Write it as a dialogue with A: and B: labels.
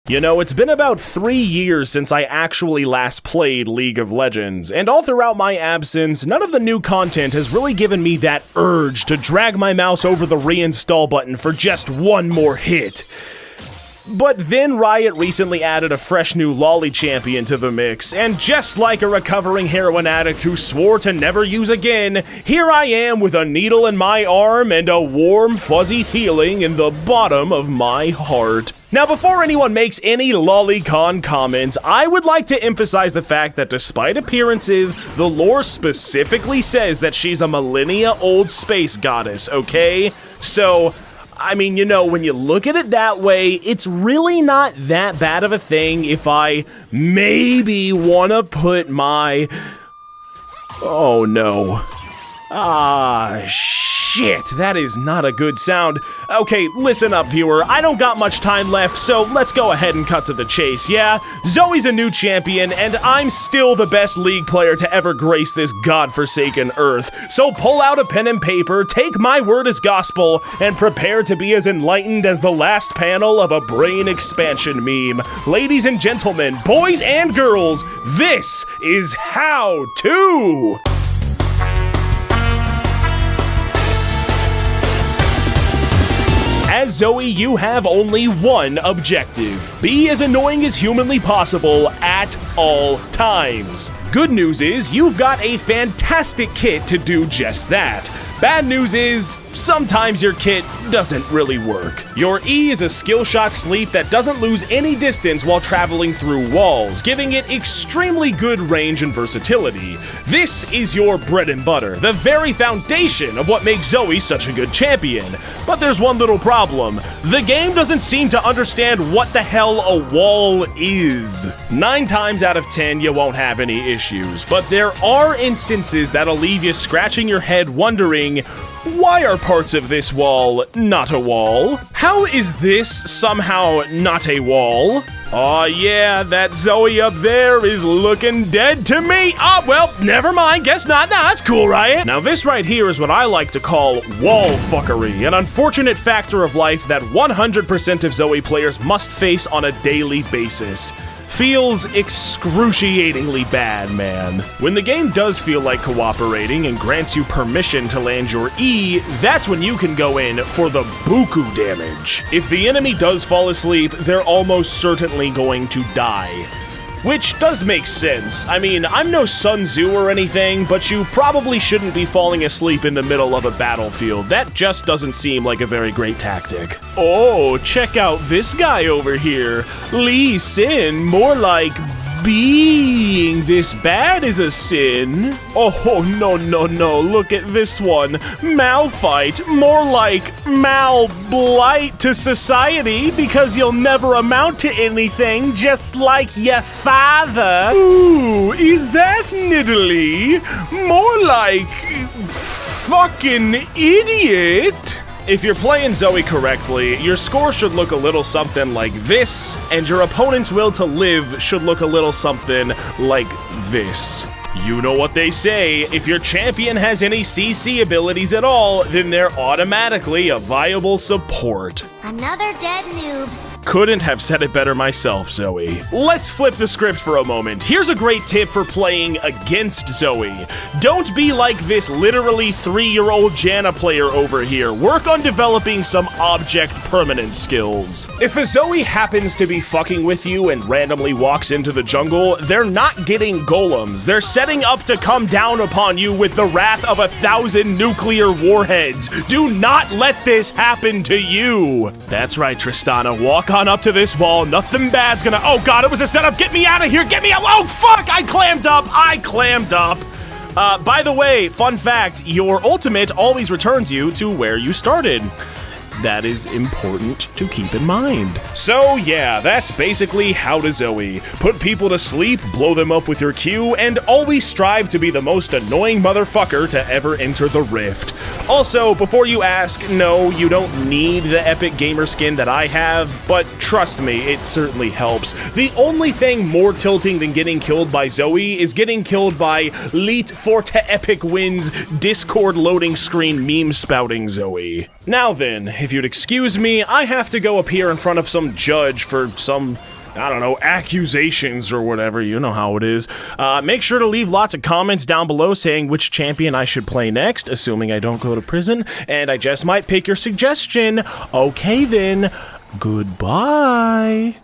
A: You know, it's been about 3 years since I actually last played League of Legends, and all throughout my absence, none of the new content has really given me that urge to drag my mouse over the reinstall button for just one more hit. But then Riot recently added a fresh new lolly champion to the mix, and just like a recovering heroin addict who swore to never use again, here I am with a needle in my arm and a warm, fuzzy feeling in the bottom of my heart. Now, before anyone makes any lolicon comments, I would like to emphasize the fact that despite appearances, the lore specifically says that she's a millennia-old space goddess, okay? So, I mean, you know, when you look at it that way, it's really not that bad of a thing if I maybe want to put my... Oh no. Shit, that is not a good sound. Okay, listen up, viewer. I don't got much time left, so let's go ahead and cut to the chase, yeah? Zoe's a new champion, and I'm still the best League player to ever grace this godforsaken earth. So pull out a pen and paper, take my word as gospel, and prepare to be as enlightened as the last panel of a brain expansion meme. Ladies and gentlemen, boys and girls, this is How To! As Zoe, you have only one objective. Be as annoying as humanly possible at all times. Good news is, you've got a fantastic kit to do just that. Bad news is, sometimes your kit doesn't really work. Your E is a skill shot sleep that doesn't lose any distance while traveling through walls, giving it extremely good range and versatility. This is your bread and butter, the very foundation of what makes Zoe such a good champion. But there's one little problem. The game doesn't seem to understand what the hell a wall is. 9 times out of 10, you won't have any issues, but there are instances that'll leave you scratching your head wondering, why are parts of this wall not a wall? How is this somehow not a wall? Aw yeah, that Zoe up there is looking dead to me. Oh, well, never mind, guess not. Nah, that's cool, Riot. Now this right here is what I like to call wall fuckery, an unfortunate factor of life that 100% of Zoe players must face on a daily basis. Feels excruciatingly bad, man. When the game does feel like cooperating and grants you permission to land your E, that's when you can go in for the buku damage. If the enemy does fall asleep, they're almost certainly going to die. Which does make sense. I mean, I'm no Sun Tzu or anything, but you probably shouldn't be falling asleep in the middle of a battlefield. That just doesn't seem like a very great tactic. Oh, check out this guy over here. Lee Sin, more like being this bad is a sin. Oh, no, look at this one. Malfight, more like mal-blight to society because you'll never amount to anything just like your father. Ooh, is that niddly? More like fucking idiot. If you're playing Zoe correctly, your score should look a little something like this, and your opponent's will to live should look a little something like this. You know what they say, if your champion has any CC abilities at all, then they're automatically a viable support.
B: Another dead noob.
A: Couldn't have said it better myself, Zoe. Let's flip the script for a moment. Here's a great tip for playing against Zoe. Don't be like this literally 3-year-old Janna player over here. Work on developing some object permanence skills. If a Zoe happens to be fucking with you and randomly walks into the jungle, they're not getting golems. They're setting up to come down upon you with the wrath of 1,000 nuclear warheads. Do not let this happen to you. That's right, Tristana. Walk on up to this wall. Nothing bad's gonna... Oh god, it was a setup. Get me out of here. Get me out. Oh fuck, I clammed up. By the way, fun fact, your ultimate always returns you to where you started. That is important to keep in mind. So yeah, that's basically How To Zoe. Put people to sleep, blow them up with your Q, and always strive to be the most annoying motherfucker to ever enter the Rift. Also, before you ask, no, you don't need the epic gamer skin that I have, but trust me, it certainly helps. The only thing more tilting than getting killed by Zoe is getting killed by Leet Forte Epic Wins Discord loading screen meme spouting Zoe. Now then, if you'd excuse me, I have to go appear in front of some judge for some I don't know, accusations or whatever. You know how it is. Make sure to leave lots of comments down below saying which champion I should play next, assuming I don't go to prison, and I just might pick your suggestion. Okay then, goodbye.